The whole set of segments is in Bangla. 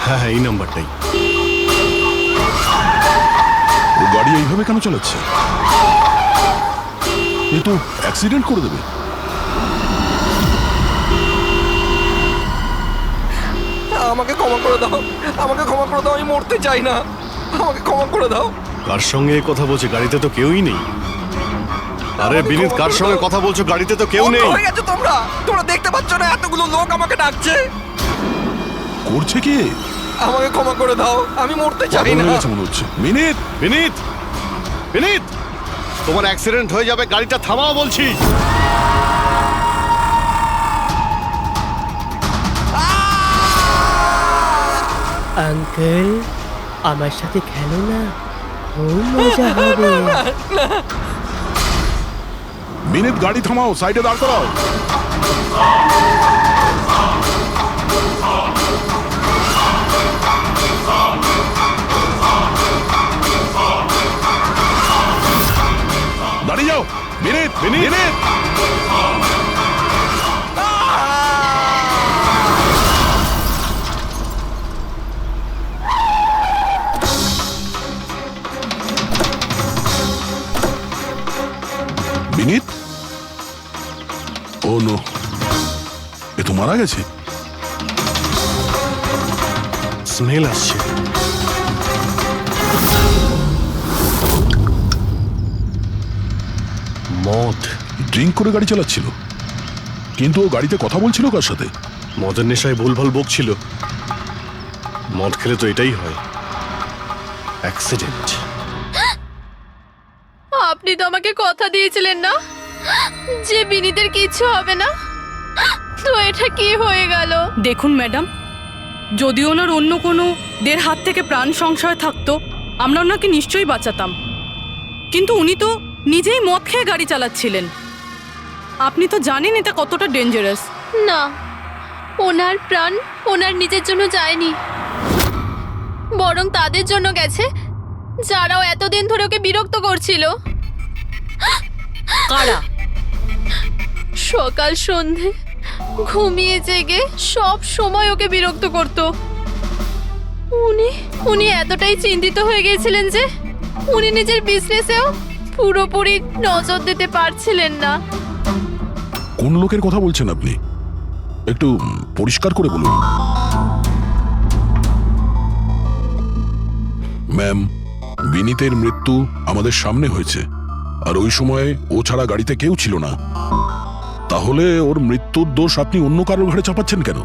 হ্যাঁ হ্যাঁ, এই নাম্বারটাই। ও গাড়ি এইভাবে কেন চালাচ্ছে? এ তো অ্যাক্সিডেন্ট করে দেবে। আমাকে ক্ষমা করে দাও, আমাকে ক্ষমা করে দাও, আমি মরতে চাই না, আমাকে ক্ষমা করে দাও। কার সঙ্গে এই কথা বলছে? গাড়িতে তো কেউই নেই। আরে বিনীত, কার সঙ্গে কথা বলছো? গাড়িতে তো কেউ নেই। হয়ে গেছে তোমরা, তোমরা দেখতে পাচ্ছ না এতগুলো লোক আমাকে ডাকছে? করছে কি? আমাকে ক্ষমা করে দাও, আমি মরতে চাই পাগল না। হয়ে গেছে মনে হচ্ছে। মিনিট বিনীত, বিনীত, তোমার অ্যাক্সিডেন্ট হয়ে যাবে, গাড়িটা থামাও বলছি। আঙ্কেল, আমার সাথে খেলো না, খুব মজা হবে। মিনিট, গাড়ি থামাও, সাইডে দাঁড় করাও। দাঁড়িয়ে যাও। Minute minute minute. Binit, oh no, এ তো মারা গেছে। স্মেল আসছে। মদ। ড্রিঙ্ক করে গাড়ি চালাচ্ছিল, কিন্তু ও গাড়িতে কথা বলছিল কার সাথে? মদের নেশায় ভুলভাল বকছিল। মদ খেলে তো এটাই হয়, অ্যাক্সিডেন্ট। আপনি তো আমাকে কথা দিয়েছিলেন না যে বিনীতের কিচ্ছু হবে না, তো এটা কি হয়ে গেল? দেখুন ম্যাডাম, যদি ওনার অন্য কোনো দের হাত থেকে প্রাণ সংশয় থাকতো আমরা ওনাকে নিশ্চয়ই বাঁচাতাম, কিন্তু উনি তো নিজেই মদ খেয়ে গাড়ি চালাচ্ছিলেন। আপনি তো জানেন এটা কতটা ডেঞ্জারাস। না, ওনার প্রাণ ওনার নিজের জন্য যায়নি, বরং তাদের জন্য গেছে যারাও এতদিন ধরে ওকে বিরক্ত করছিল। কারা? সকাল সন্ধে ঘুমিয়ে জেগে সব সময় ওকে বিরক্ত করত। উনি এতটাই চিন্তিত হয়ে গিয়েছিলেন যে উনি নিজের বিজনেসেও পুরোপুরি নজর দিতে পারছিলেন না। কোন লোকের কথা বলছেন আপনি? একটু পরিষ্কার করে বলুন। ম্যাম, বিনীতের মৃত্যু আমাদের সামনে হয়েছে, আর ওই সময় ও ছাড়া গাড়িতে কেউ ছিল না। তাহলে ওর মৃত্যুর দোষ আপনি অন্য কারোর ঘাড়ে চাপাচ্ছেন কেন?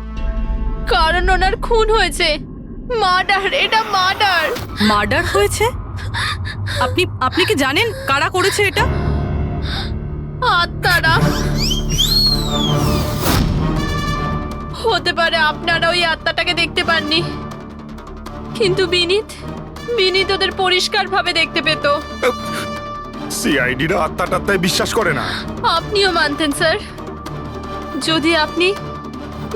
কারণ ওনার খুন হয়েছে, মার্ডার, এটা মার্ডার। মার্ডার হয়েছে? আপনি আপনি কি জানেন কারা করেছে এটা? আত্মারা। হতে পারে আপনারা ওই আত্মাটাকে দেখতে পাননি, কিন্তু বিনীত ওদের পরিষ্কারভাবে দেখতে পেত। সিআইডিরা আত্মাটাত্মায় বিশ্বাস করে না। আপনিও মানতেন স্যার, যদি আপনি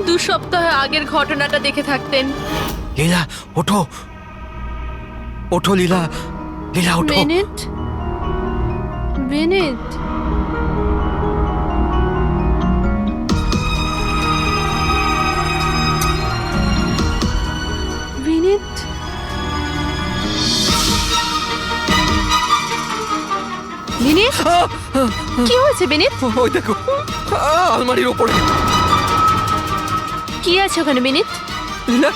2 সপ্তাহ আগের ঘটনাটা দেখে থাকতেন। লীলা ওঠো, ওঠো লীলা, লীলা ওঠো। বিনীত, বিনীত, বিনীত, বিনীত, কি হয়েছে বিনীত? ওই দেখো, আলমারির উপরে। কি আছে ওখানে বিনীত? লীলা,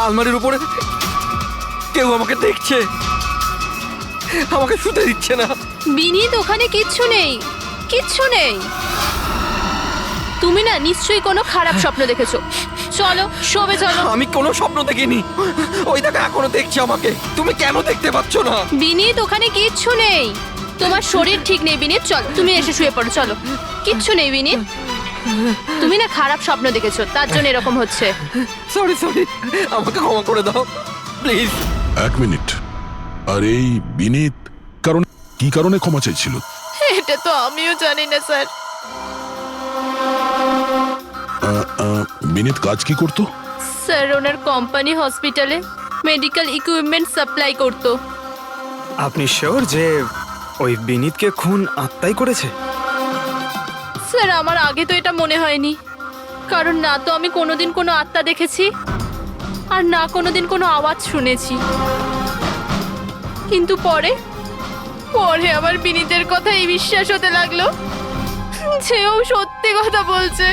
আলমারির উপরে কেউ আমাকে দেখছে, আমাকে শুতে দিচ্ছে না। বিনীত, ওখানে কিচ্ছু নেই, কিচ্ছু নেই। তুমি না নিশ্চয়ই কোনো খারাপ স্বপ্ন দেখেছো। চলো শোবে চলো। আমি কোনো স্বপ্ন দেখিনি, ওই দেখো এখনো দেখছে আমাকে। তুমি কেন দেখতে পাচ্ছ না? বিনীত, ওখানে কিচ্ছু নেই, তোমার শরীর ঠিক নেই বিনীত। চলো তুমি এসে শুয়ে পড়ো, চলো। কিচ্ছু নেই বিনীত, তুমি না খারাপ স্বপ্ন দেখেছো, তার জন্য এরকম হচ্ছে। সরি সরি, আমাকে ক্ষমা করে দাও প্লিজ। এক মিনিট, আর এই বিনীত কি কারণে ক্ষমা চাইছিল? এটা তো আমিও জানি না স্যার। বিনীত কাজ কি করতো? স্যার ওনার কোম্পানি হসপিটালে মেডিকেল ইকুইপমেন্ট সাপ্লাই করতো। আপনি শিওর যে ওই বিনীতকে খুন আত্মাই করেছে? স্যার আমার আগে তো এটা মনে হয়নি, কারণ না তো আমি কোনোদিন কোনো আত্মা দেখেছি, আর না কোনোদিন কোনো আওয়াজ শুনেছি। কিন্তু পরে পরে আবার বিনীতের কথাই বিশ্বাস হতে লাগলো, সেও সত্যি কথা বলছে।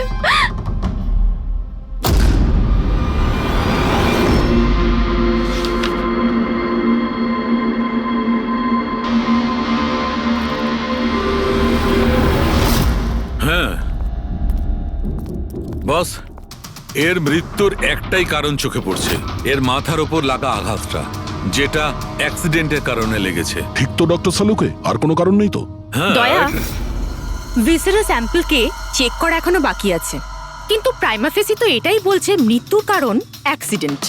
হ্যাঁ বস, এর মৃত্যুর একটাই কারণ চোখে পড়ছে, এর মাথার ওপর লাগা আঘাতটা, যেটা অ্যাক্সিডেন্টের কারণে লেগেছে। ঠিক তো ডক্টর সালুকে? আর কোনো কারণ নেই তো? হ্যাঁ, দয়া, ভিসেরাল স্যাম্পলকে চেক করা এখনো বাকি আছে, কিন্তু প্রাইমা ফেসি তো এটাই বলছে মৃত্যুর কারণ অ্যাক্সিডেন্ট।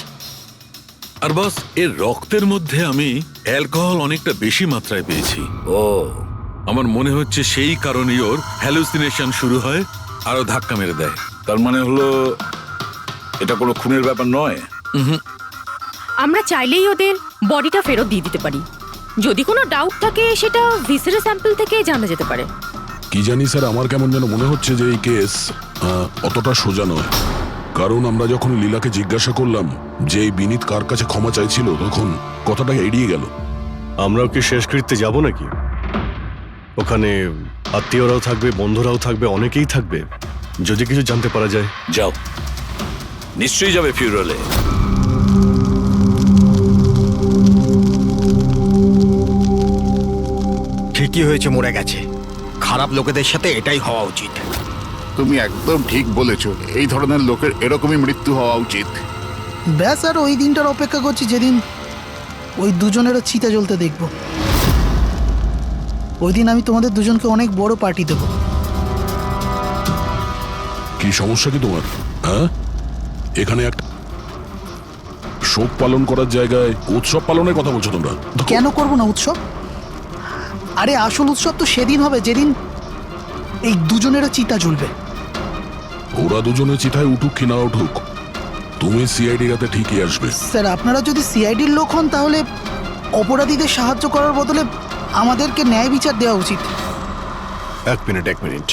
আর বস, এর রক্তের মধ্যে আমি অ্যালকোহল অনেকটা বেশি মাত্রায় পেয়েছি। ও, আমার মনে হচ্ছে সেই কারণেই ওর হ্যালুসিনেশন শুরু হয় আর ও ধাক্কা মেরে দেয়। তার মানে হলো এটা কোনো খুনের ব্যাপার নয়। আমরা চাইলেই ওদের বডিটা ফেরত দিয়ে দিতে পারি। যদি কোনো ডাউট থাকে সেটা ভিসেরাল স্যাম্পল থেকে জানা যেতে পারে। কি জানি স্যার, আমার কেমন যেন মনে হচ্ছে যে এই কেস অতটা সোজা নয়। কারণ আমরা যখন লীলাকে জিজ্ঞাসা করলাম যে এই বিনীত কার কাছে ক্ষমা চাইছিল, তখন কথাটা এড়িয়ে গেল। আমরাও কি শেষকৃত্যে যাব নাকি? ওখানে আত্মীয়রাও থাকবে, বন্ধুরাও থাকবে, অনেকেই থাকবে। যদি কিছু জানতে পারা যায়। যাও, নিশ্চয়ই যাবে ফিউরালে। ঠিকই হয়েছে, মরে গেছে। খারাপ লোকেদের সাথে এটাই হওয়া উচিত। তুমি একদম ঠিক বলেছো, এই ধরনের লোকের এরকমই মৃত্যু হওয়া উচিত। ব্যাস, আর ওই দিনটার অপেক্ষা করছি যেদিন ওই দুজনেরও চিতা জ্বলতে দেখব। ওই দিন আমি তোমাদের দুজনকে অনেক বড় পার্টি দেব। কি সমস্যা কি তোমার? হ্যাঁ, এখানে একটা শোক পালন করার জায়গায় উৎসব পালনের কথা বলছো তোমরা? কেন করব না উৎসব? আরে আসল উৎসব তো সেদিন হবে যেদিন এই দুজনেরও চিতা জ্বলবে। ওরা দুজনে চিতায় উঠুক কি না উঠুক, তুমি সিআইডি রাতে ঠিকই আসবে। স্যার, আপনারা যদি সিআইডির লোক হন তাহলে অপরাধীদের সাহায্য করার বদলে আমাদেরকে ন্যায় বিচার দেওয়া উচিত। এক মিনিট,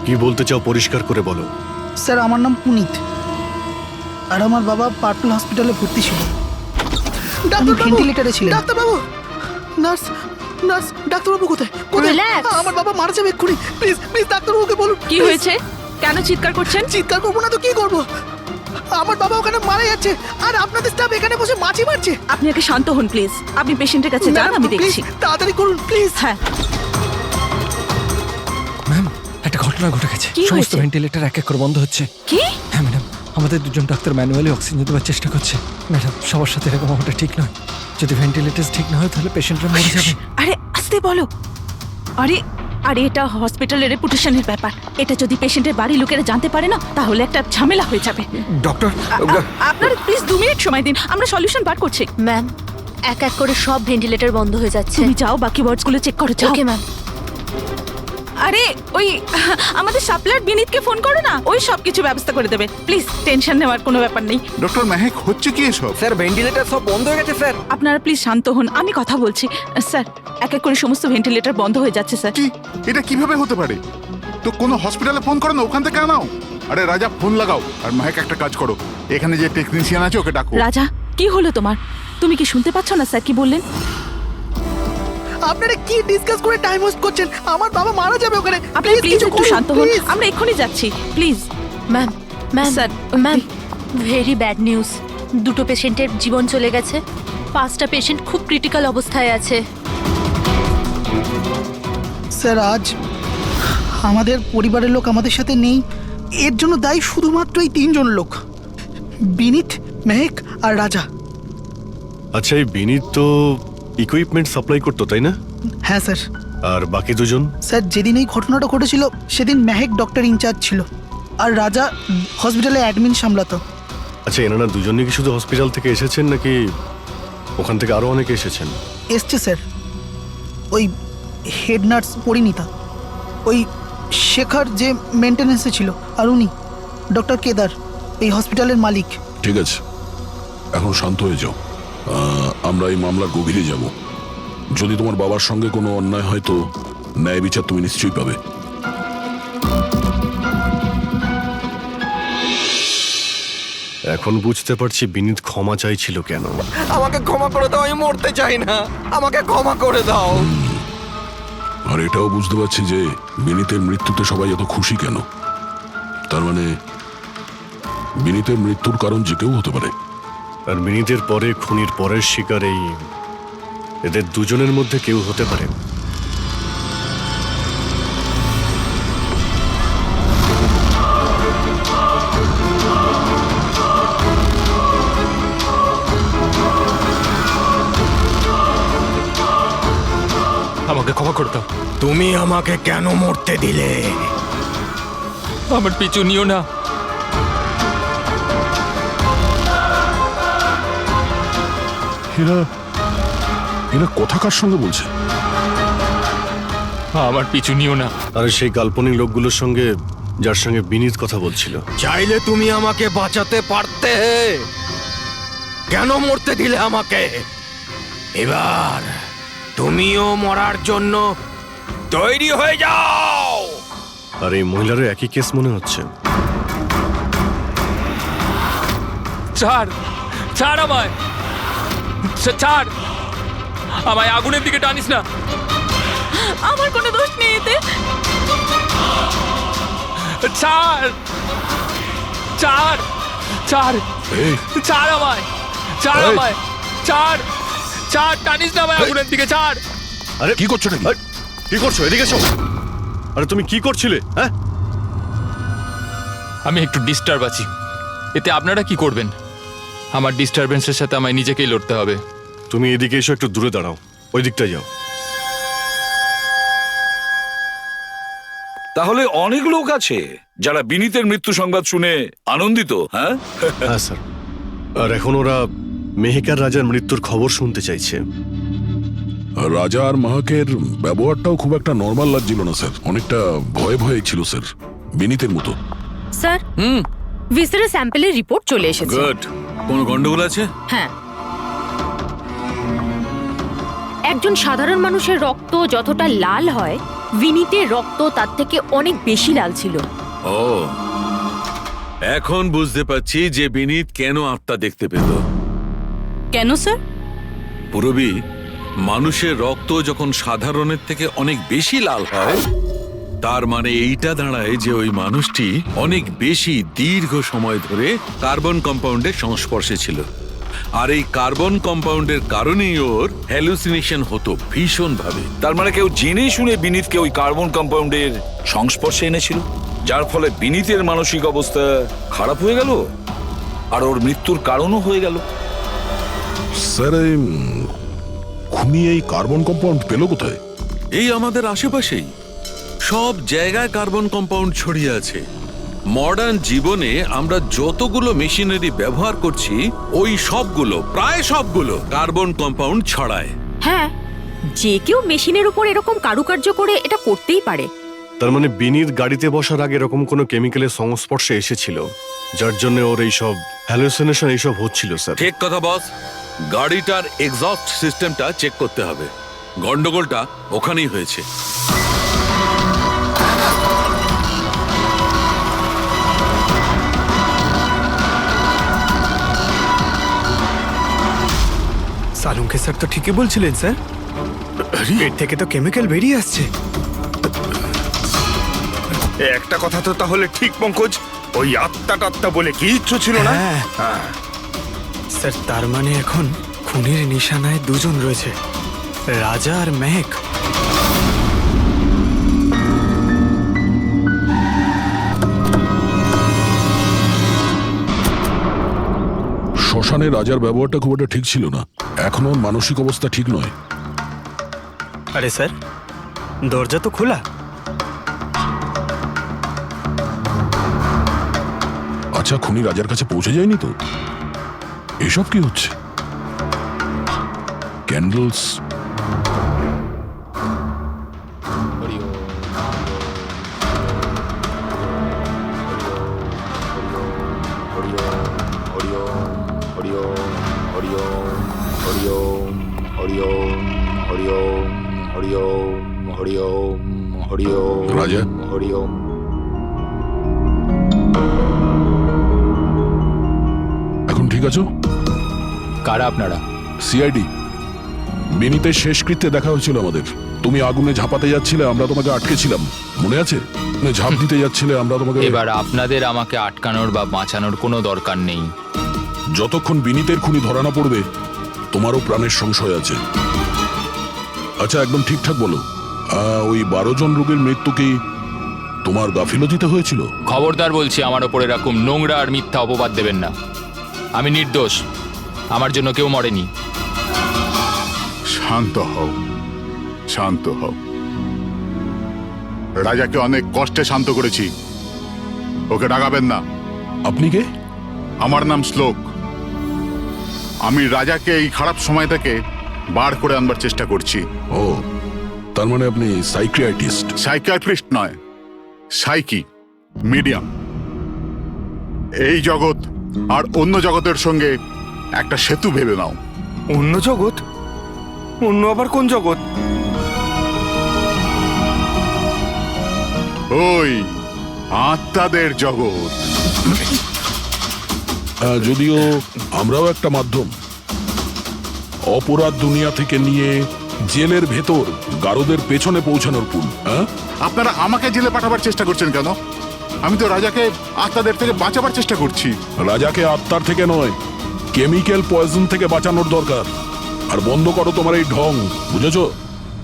কি বলতে চাও পরিষ্কার করে বলো। স্যার, আমার নাম পুনিত, আর আমার বাবা পার্পল হসপিটালে ভর্তি ছিল। আমি ভেন্টিলেটরে ছিলাম। ডাক্তারবাবু, নার্স, ডাক্তারবাবু কোথায়? Relax. আমার বাবা মারা যাবে এক্ষুনি। প্লিজ ডাক্তারবাবুকে বলুন। কি হয়েছে? কেন চিৎকার করছেন? চিৎকার করবো না তো কি করবো? আমার বাবা ওখানে মারা যাচ্ছে, আর আপনাদের স্টাফ এখানে বসে মাছি মারছে। আপনি আগে শান্ত হন প্লিজ। আপনি পেশেন্টের কাছে যান, আমি দেখছি। তাড়াতাড়ি করুন প্লিজ। হ্যাঁ, ম্যাম, একটা ঘটনা ঘটে গেছে। কি সমস্ত হয়েছে? ভেন্টিলেটর এক এক করে বন্ধ হচ্ছে। কি? হ্যাঁ ম্যাডাম, আমাদের দুজন ডাক্তার ম্যানুয়ালি অক্সিজেন দেওয়ার চেষ্টা করছে। ম্যাডাম, সবার সাথে এরকম হওয়াটা ঠিক নয়। যদি ভেন্টিলেটর ঠিক না হয় তাহলে পেশেন্টরা মরে যাবে। আরে আস্তে বলো। আরে এটা হসপিটালের রেপুটেশনের ব্যাপার। এটা যদি পেশেন্টের বাড়ির লোকেরা জানতে পারে না তাহলে একটা ঝামেলা হয়ে যাবে। ডক্টর, আপনারা প্লিজ 2 মিনিট সময় দিন, আমরা সলিউশন বার করছি। ম্যাম, এক এক করে সব ভেন্টিলেটর বন্ধ হয়ে যাচ্ছে। তুমি যাও, বাকি ওয়ার্ডসগুলো চেক করো, যাও। Okay ma'am. আরে ওই আমাদের সাপ্লায়ার বিনীতকে ফোন করো না, ওই সব কিছু ব্যবস্থা করে দেবে। প্লিজ টেনশন নেওয়ার কোনো ব্যাপার নেই। ডক্টর মেহেক, হচ্ছে কি এসব? স্যার ভেন্টিলেটর সব বন্ধ হয়ে গেছে স্যার। আপনারা প্লিজ শান্ত হন, আমি কথা বলছি। স্যার, এক এক করে সমস্ত ভেন্টিলেটর বন্ধ হয়ে যাচ্ছে স্যার। কি, এটা কিভাবে হতে পারে? তো কোনো হসপিটালে ফোন করো না, ওখান থেকে আনাও। আরে রাজা, ফোন লাগাও। আর মেহেক, একটা কাজ করো, এখানে যে টেকনিশিয়ান আছে ওকে ডাকো। রাজা, কি হলো তোমার? তুমি কি শুনতে পাচ্ছ না স্যার কি বললেন? আপনারা কি ডিসকাস করে টাইম ওয়েস্ট করছেন? আমার বাবা মারা যাবে ওখানে। আপনি প্লিজ একটু শান্ত হন, আমরা এক্ষুনি যাচ্ছি please. Ma'am, sir, ma'am, very bad news. দুটো পেশেন্টের জীবন চলে গেছে। 5টা পেশেন্ট খুব ক্রিটিক্যাল অবস্থায় আছে। স্যার, আজ আমাদের পরিবারের লোক আমাদের সাথে নেই। এর জন্য দায়ী শুধুমাত্র এই 3 জন লোক, বিনীত, মেহেক আর রাজা। আচ্ছা, এই বিনীত তো ইকুইপমেন্ট সাপ্লাই করতো, তাই না? হ্যাঁ স্যার। আর বাকি দুজন? স্যার, যেদিন এই ঘটনাটা ঘটেছিল সেদিন মেহেক ডক্টর ইনচার্জ ছিল, আর রাজা হসপিটালে অ্যাডমিন সামলাতো। আচ্ছা, এনারা দুজনই কি শুধু হসপিটাল থেকে এসেছেন নাকি ওখান থেকে আরো অনেকে এসেছেন? এসছে স্যার, ওই হেড নার্স পরিণীতা, ওই শেখর যে মেনটেন্যান্সে ছিল, আর উনি ডক্টর কেদার, এই হসপিটালের মালিক। ঠিক আছে, এখন শান্ত হয়ে যাও। আমরা এই মামলার গভীরে যাব। যদি তোমার বাবার সঙ্গে কোনো অন্যায় হয় তো ন্যায় বিচার তুমি নিশ্চয়ই পাবে। এখন বুঝতে পারছি বিনীত ক্ষমা চাইছিল কেন। আমাকে ক্ষমা করে দাও, আমি মরতে চাই না, আমাকে ক্ষমা করে দাও। আর এটাও বুঝতে পারছি যে বিনীতের মৃত্যুতে সবাই এত খুশি কেন। তার মানে বিনীতের মৃত্যুর কারণ যে কেউ হতে পারে। আর বিনীতের পরে খুনির পরের শিকার এদের দুজনের মধ্যে কেউ হতে পারে। আমাকে ক্ষমা করে দাও। তুমি আমাকে কেন মরতে দিলে? আমার পিছু নিও না। এরা এরা কথা কার সঙ্গে বলছে? আমার পিছু নিও না। আর সেই কাল্পনিক লোকগুলোর সঙ্গে যার সঙ্গে বিনীত কথা বলছিল। চাইলে তুমি আমাকে বাঁচাতে পারতে, কেন মরতে দিলে আমাকে? এবার তুমিও মরার জন্য তৈরি হয়ে যাও। আর এই মহিলারও একই কেস মনে হচ্ছে। ছাড়, ছাড় আমায়, ছাড় আমায়, আগুনের দিকে টানিস না। আমার কোনো দোষ নেই এতে। ছাড়, ছাড়, ছাড়, ছাড় আমায়, ছাড় আমায়, ছাড়, ছাড়, টানিস না আমায় আগুনের দিকে, ছাড়। আরে কি করছো নাকি? কি করছো? এদিকে এসো। আরে তুমি কি করছিলে? হ্যাঁ, আমি একটু ডিস্টার্ব আছি, এতে আপনারা কি করবেন? আমার ডিস্টারবেন্সের সাথে আমায় নিজেকেই লড়তে হবে। তুমি এদিকে এসো, একটু দূরে দাঁড়াও, ওই দিকটায় যাও। তাহলে অনেক লোক আছে যারা বিনীতের মৃত্যু সংবাদ শুনে আনন্দিত। হ্যাঁ হ্যাঁ স্যার। আর এখন ওরা মেহেকার রাজার মৃত্যুর খবর শুনতে চাইছে। রাজা আর মাহাকের ব্যবহারটাও খুব একটা নর্মাল লাগছিল না স্যার, অনেকটা ভয়ে ভয়ে ছিল স্যার, বিনীতের মতো। স্যার, ভিসারের স্যাম্পলের রিপোর্ট চলে এসেছে। গুড। কোনো গন্ডগোল আছে? হ্যাঁ, একজন সাধারণ মানুষের রক্ত যতটা লাল হয়, বিনীতের রক্ত তার থেকে অনেক বেশি লাল ছিল। ও, এখন বুঝতে পারছি যে বিনীত কেন আত্মা দেখতে পেল। কেন স্যার? পুরবী, মানুষের রক্ত যখন সাধারণের থেকে অনেক বেশি লাল হয়, তার মানে এইটা দাঁড়ায় যে ওই মানুষটি অনেক বেশি দীর্ঘ সময় ধরে কার্বন কম্পাউন্ডের সংস্পর্শে ছিল। আর এই কার্বন কম্পাউন্ডের কারণেই ওর হ্যালুসিনেশন হতো ভীষণ ভাবে। তার মানে কেউ জেনে শুনে বিনীতকে ওই কার্বন কম্পাউন্ডের সংস্পর্শে এনেছিল, যার ফলে বিনীতের মানসিক অবস্থা খারাপ হয়ে গেল আর ওর মৃত্যুর কারণও হয়ে গেল। স্যার, খুনি এই কার্বন কম্পাউন্ড পেল কোথায়? এই আমাদের আশেপাশেই সব জায়গায় কার্বন কম্পাউন্ড ছড়িয়ে আছে। মডার্ন জীবনে আমরা যতগুলো মেশিনারি ব্যবহার করছি, ওই সবগুলো, প্রায় সবগুলো কার্বন কম্পাউন্ড ছড়ায়। হ্যাঁ, যে কেউ মেশিনের উপর এরকম কারুকার্য করে এটা করতেই পারে। তার মানে বিনীত গাড়িতে বসার আগে এরকম কোনো কেমিক্যালের সংস্পর্শে এসেছিল, যার জন্য ওর এইসব হ্যালুসিনেশন এইসব হচ্ছিল। স্যার ঠিক কথা বস। গাড়িটার এক্সস্ট সিস্টেমটা চেক করতে হবে। গন্ডগোলটা ওখানেই হয়েছে। সালুঙ্কে স্যার তো ঠিকই বলছিলেন স্যার, এর থেকে তো কেমিক্যাল বেরিয়ে আসছে। একটা কথা তো তাহলে ঠিক পঙ্কজ, ওই আত্মা টাত্মা বলে কিচ্ছু ছিল না। স্যার, তার মানে এখন খুনের নিশানায় দুজন রয়েছে, রাজা আর মেহেক। শ্মশানে রাজার ব্যবহারটা খুব একটা ঠিক ছিল না, এখনো মানসিক অবস্থা ঠিক নয়। আরে স্যার, দরজা তো খোলা। আচ্ছা, খুনি রাজার কাছে পৌঁছে যায়নি তো? এসব কি হচ্ছে? ক্যান্ডেলস। রাজা, ঠিক আছো? কারা আপনারা? সিআইডি। বিনীতের শেষকৃত্যে দেখা হয়েছিল আমাদের। তুমি আগুনে ঝাঁপাতে যাচ্ছিলে, আমরা তোমাকে আটকেছিলাম, মনে আছে? ঝাঁপ দিতে যাচ্ছিলে, আমরা তোমাকে। এবার আপনাদের আমাকে আটকানোর বা বাঁচানোর কোনো দরকার নেই। যতক্ষণ বিনীতের খুনি ধরা না পড়বে তোমারও প্রাণের সংশয় আছে। আচ্ছা, একদম ঠিকঠাক বলো, ওই 12 জন রোগীর মৃত্যু কি তোমার গাফিলতিতে হয়েছিল? খবরদার বলছি, আমার ওপরে এরকম নোংরা আর মিথ্যা অপবাদ দেবেন না। আমি নির্দোষ, আমার জন্য কেউ মরেনি। শান্ত হও, শান্ত হও। রাজাকে অনেক কষ্টে শান্ত করেছি, ওকে ডাকাবেন না। আপনি কে? আমার নাম শ্লোক। আমি রাজাকে এই খারাপ সময় থেকে বার করে আনবার চেষ্টা করছি। ও, তার মানে আপনি সাইকিয়াট্রিস্ট? সাইকিয়াট্রিস্ট নয়, সাইকি, মিডিয়াম। এই জগৎ আর অন্য জগতের সঙ্গে একটা সেতু ভেবে নাও। অন্য জগৎ? অন্য আবার কোন জগৎ? ওই আত্মাদের জগৎ। যদিও আমরাও একটা মাধ্যম। অপরাধ দুনিয়া থেকে নিয়ে জেলের ভেতর গারদের পেছনে পৌঁছানোর পুল। আপনারা আমাকে জেলে পাঠাবার চেষ্টা করছেন কেন? আমি তো রাজাকে আত্মাদের থেকে বাঁচাবার চেষ্টা করছি। রাজাকে আত্মার থেকে নয়, কেমিক্যাল পয়জন থেকে বাঁচানোর দরকার। আর বন্ধ করো তোমার এই ঢং, বুঝেছো?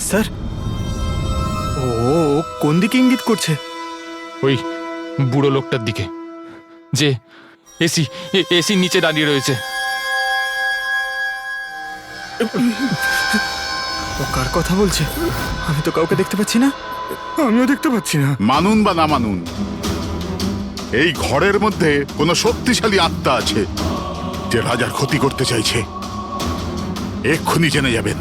স্যার, ও কোন দিকে ইঙ্গিত করছে? ওই বুড়ো লোকটার দিকে, যে এসি নিচে দাঁড়িয়ে রয়েছে। ও কার কথা বলছে? আমি তো কাউকে দেখতে পাচ্ছি না। আমিও দেখতে পাচ্ছি না। মানুন বা না মানুন, এই ঘরের মধ্যে কোনো শক্তিশালী আত্মা আছে যে রাজার ক্ষতি করতে চাইছে। এক্ষুনি জেনে যাবেন।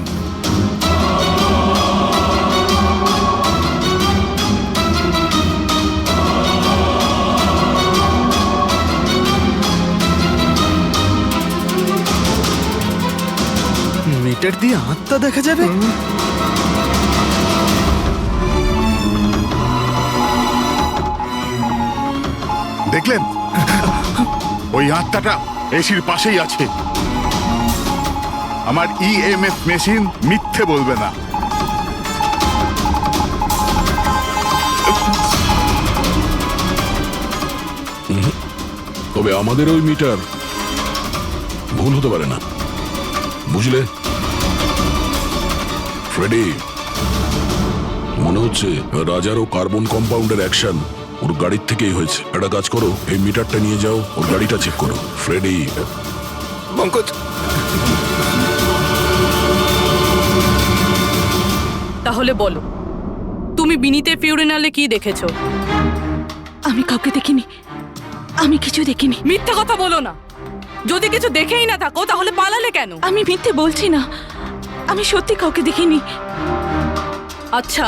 মিটার দিয়ে আত্মা দেখা যাবে? দেখলেন, ওই আত্মাটা এসির পাশেই আছে। আমার ইএমএফ মেশিন মিথ্যে বলবে না। তবে আমাদের ওই মিটার ভুল হতে পারে না, বুঝলে? ফ্রেডি, মনে হচ্ছে রাজারও কার্বন কম্পাউন্ডের অ্যাকশন ওর গাড়ির থেকেই হয়েছে। একটা কাজ করো, এই মিটারটা নিয়ে যাও, ওর গাড়িটা চেক করো। ফ্রেডি। পঙ্কজ, তাহলে বলো, তুমি বিনীতের ফিউরিনালে কি দেখেছো? আমি কাউকে দেখিনি, আমি কিছু দেখিনি। মিথ্যা কথা বলো না। যদি কিছু দেখেই না থাকো তাহলে পালালে কেন? আমি মিথ্যে বলছি না, আমি সত্যি কাউকে দেখিনি। আচ্ছা,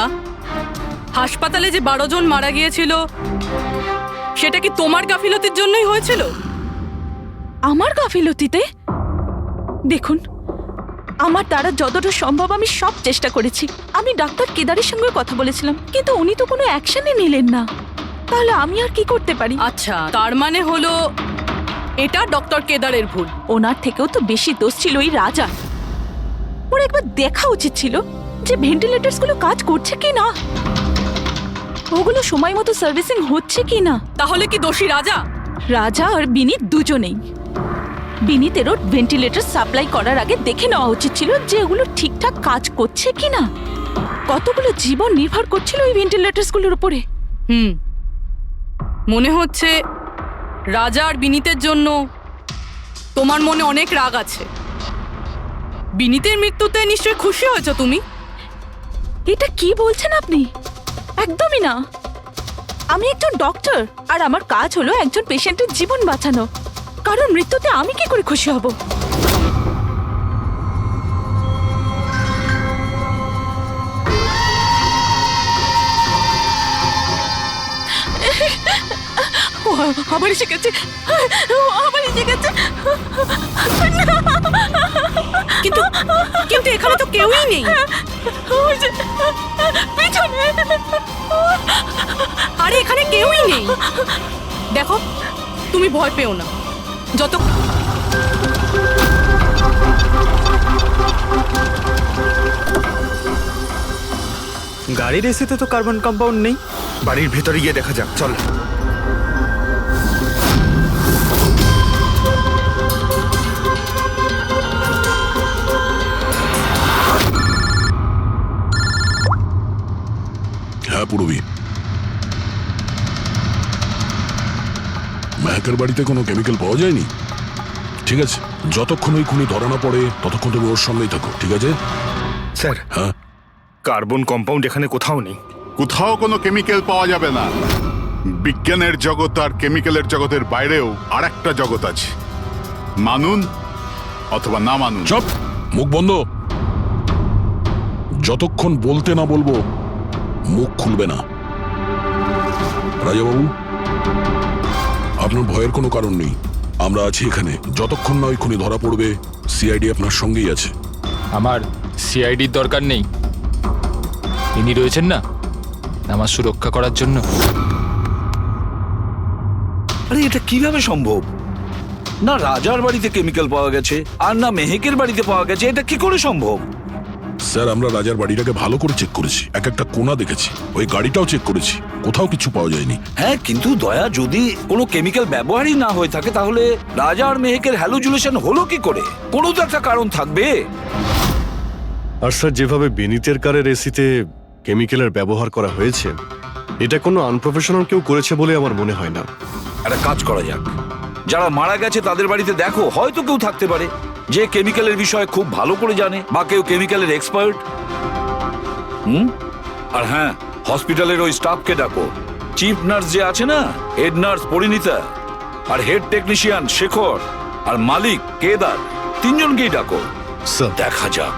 হাসপাতালে যে 12 জন মারা গিয়েছিল সেটা কি তোমার গাফিলতির জন্যই হয়েছিল? আমার গাফিলতিতে? দেখুন, আমার দ্বারা যতটা সম্ভব আমি সব চেষ্টা করেছি। আমি ডাক্তার কেদারের সঙ্গে কথা বলেছিলাম, কিন্তু উনি তো কোনো অ্যাকশনই নিলেন না। তাহলে আমি আর কি করতে পারি? আচ্ছা, তার মানে হলো এটা ডক্টর কেদারের ভুল। ওনার থেকেও তো বেশি দোষ ছিল ওই রাজা। ওর একবার দেখা উচিত ছিল যে ভেন্টিলেটরস গুলো কাজ করছে কি না, ওগুলো সময় মতো সার্ভিসিং হচ্ছে কি না। তাহলে কি দোষী রাজা? রাজা আর বিনীত দুজনেই। বিনীতেরও ভেন্টিলেটর সাপ্লাই করার আগে দেখে নেওয়া উচিত ছিল যে ওগুলো ঠিকঠাক কাজ করছে কি না। কতগুলো জীবন নির্ভর করছিল ওই ভেন্টিলেটরস গুলোর উপরে। মনে হচ্ছে রাজা আর বিনীতের জন্য তোমার মনে অনেক রাগ আছে। বিনীতের মৃত্যুতে নিশ্চয়ই খুশি হয়েছো তুমি? এটা কি বলছেন আপনি? একদমই না। আমি একজন ডক্টর, আর আমার কাজ হলো একজন পেশেন্টের জীবন বাঁচানো। কারণ মৃত্যুতে আমি কি করে খুশি হব? আবার এসে গেছে, আবার এসে গেছে। কিন্তু কিন্তু এখানে তো কেউই নেই। আরে এখানে কেউই নেই। দেখো, তুমি ভয় পেও না। যত গাড়ির এসিতে তো কার্বন কম্পাউন্ড নেই। বাড়ির ভেতরে গিয়ে দেখা যাক, চল। হ্যাঁ পূরবী, মেহকের বাড়িতে কোনো কেমিক্যাল পাওয়া যায়নি? ঠিক আছে, যতক্ষণ ওই খুনি ধরা না পড়ে ততক্ষণ তুমি ওর সঙ্গেই থাকো, ঠিক আছে? স্যার, হ্যাঁ, কার্বন কম্পাউন্ড এখানে কোথাও নেই। কোথাও কোনো কেমিক্যাল পাওয়া যাবে না। বিজ্ঞানের জগৎ আর কেমিক্যালের জগতের বাইরেও আর একটা জগৎ আছে, মানুন অথবা না মানুন। চুপ, মুখ বন্ধ। যতক্ষণ বলতে না বলবো মুখ খুলবে না। রাজাবাবু, আপনার ভয়ের কোনো কারণ নেই, আমরা আছি এখানে। যতক্ষণ না ওই খুনি ধরা পড়বে সিআইডি আপনার সঙ্গেই আছে। আমার সিআইডির দরকার নেই, ইনি রয়েছেন না আমার সুরক্ষা করার জন্য। আরে এটা কিভাবে সম্ভব? না রাজার বাড়িতে কেমিক্যাল পাওয়া গেছে আর না মেহেকের বাড়িতে পাওয়া গেছে, এটা কি করে সম্ভব? স্যার, আমরা রাজার বাড়িটাকে ভালো করে চেক করেছি, এক একটা কোণা দেখেছি, ওই গাড়িটাও চেক করেছি, কোথাও কিছু পাওয়া যায়নি। হ্যাঁ, কিন্তু দয়া, যদি কোনো কেমিক্যাল ব্যবহারই না হয়ে থাকে তাহলে রাজা আর মেহেকের হ্যালোজুলেশন হলো কি করে? কোনো তো একটা কারণ থাকবে। আর স্যার, যেভাবে বিনীতের কারের এসিতে কেমিক্যালের ব্যবহার করা হয়েছে, এটা কোনো আনপ্রফেশনাল কেউ করেছে বলে আমার মনে হয় না। একটা কাজ করা যাক, যারা মারা গেছে তাদের বাড়িতে দেখো, হয়তো কেউ থাকতে পারে যে কেমিক্যালের বিষয়ে খুব ভালো করে জানে, বা কেউ কেমিক্যালের এক্সপার্ট। আর হ্যাঁ, হসপিটালের ওই স্টাফকে ডাকো। চিফ নার্স যে আছে না, হেড নার্স পরিণীতা, আর হেড টেকনিশিয়ান শেখর, আর মালিক কেদার, তিনজনকেই ডাকো। দেখা যাক।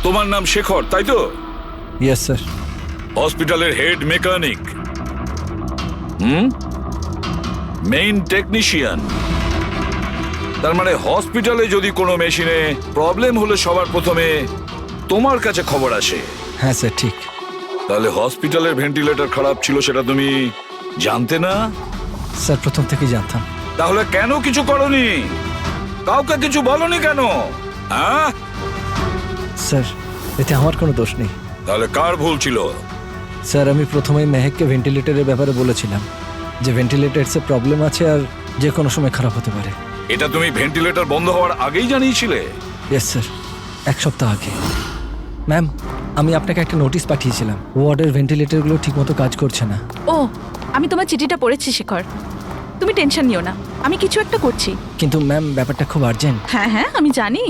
তোমার নাম শেখর, তাই তো? Yes sir. হসপিটালের হেড মেকানিক, মেইন টেকনিশিয়ান। তার মানে হসপিটালে যদি কোনো মেশিনে প্রবলেম হলে সবার প্রথমে তোমার কাছে খবর আসে। হ্যাঁ স্যার, ঠিক। তাহলে হসপিটালের ভেন্টিলেটর খারাপ ছিল সেটা তুমি জানতে না? স্যার, প্রথম থেকেই জানতাম। তাহলে কেন কিছু করনি? কাউকে কিছু বলনি কেন? হ্যাঁ স্যার, এতে আমার কোনো দোষ নেই। তাহলে কার ভুল ছিল? স্যার, আমি প্রথমেই মেহেককে ভেন্টিলেটরের ব্যাপারে বলেছিলাম যে ভেন্টিলেটরসে প্রবলেম আছে আর যে কোনো সময় খারাপ হতে পারে। এটা তুমি ভেন্টিলেটর বন্ধ হওয়ার আগেই জানিয়েছিলে? ইয়েস স্যার, এক সপ্তাহ আগে। ম্যাম, আমি আপনাকে একটা নোটিশ পাঠিয়েছিলাম, ওয়ার্ডের ভেন্টিলেটরগুলো ঠিকমতো কাজ করছে না। ও, আমি তোমার চিঠিটা পড়েছি শেখর, তুমি টেনশন নিও না, আমি কিছু একটা করছি। কিন্তু ম্যাম, ব্যাপারটা খুব আর্জেন্ট। হ্যাঁ হ্যাঁ, আমি জানি।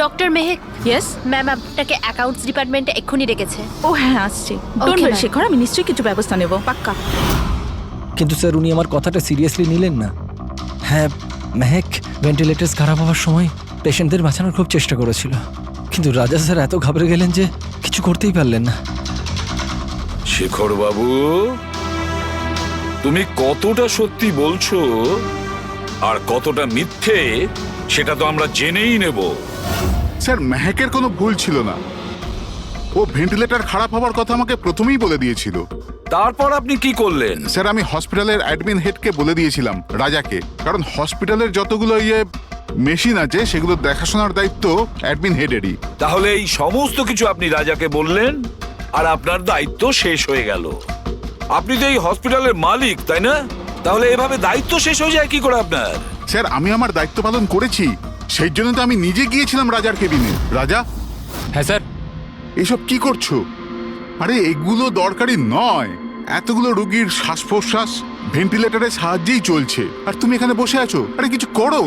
ডক্টর মেহেক। ইয়েস ম্যাম, আপনাকে অ্যাকাউন্টস ডিপার্টমেন্টে এক্ষুনি ডেকেছে। ও হ্যাঁ, আসছি। ডোন্ট ওয়ারি শেখর, আমি নিশ্চয়ই কিছু ব্যবস্থা নেব, পাক্কা। কিন্তু স্যার, উনি আমার কথাটা সিরিয়াসলি নিলেন না। হ্যাঁ, মেহেক ভেন্টিলেটরস খারাপ হওয়ার সময় পেশেন্টদের বাঁচানোর খুব চেষ্টা করেছিল, কিন্তু রাজা স্যার এত ঘাবড়ে গেলেন যে কিছু করতেই পারলেন না। শেখর বাবু, তুমি কতটা সত্যি বলছো আর কতটা মিথ্যে সেটা তো আমরা জেনেই নেব। স্যার, মেহেকের কোনো ভুল ছিল না। ও ভেন্টিলেটর খারাপ হওয়ার কথা আমাকে প্রথমেই বলে দিয়েছিল। তারপর আপনি কি করলেন? স্যার, আমি হসপিটালের অ্যাডমিন হেডকে বলে দিয়েছিলাম, রাজাকে, কারণ হসপিটালের যতগুলো মেশিন আছে সেগুলো দেখাশোনার দায়িত্ব অ্যাডমিন হেডেরই। তাহলে এই সমস্ত কিছু আপনি রাজাকে বললেন আর আপনার দায়িত্ব শেষ হয়ে গেল। আপনি তো এই হসপিটালের মালিক, তাই না? তাহলে এভাবে দায়িত্ব শেষ হয়ে যায় কি করে আপনার? স্যার, আমি আমার দায়িত্ব পালন করেছি, সেই জন্য তো আমি নিজে গিয়েছিলাম রাজার কেবিনে। রাজা। হ্যাঁ স্যার। এসব কি করছো? আরে এগুলো দরকারি নয়। এতগুলো রোগীর শ্বাস প্রশ্বাস ভেন্টিলেটরের সাহায্যেই চলছে, আর তুমি এখানে বসে আছো। আরে কিছু করো।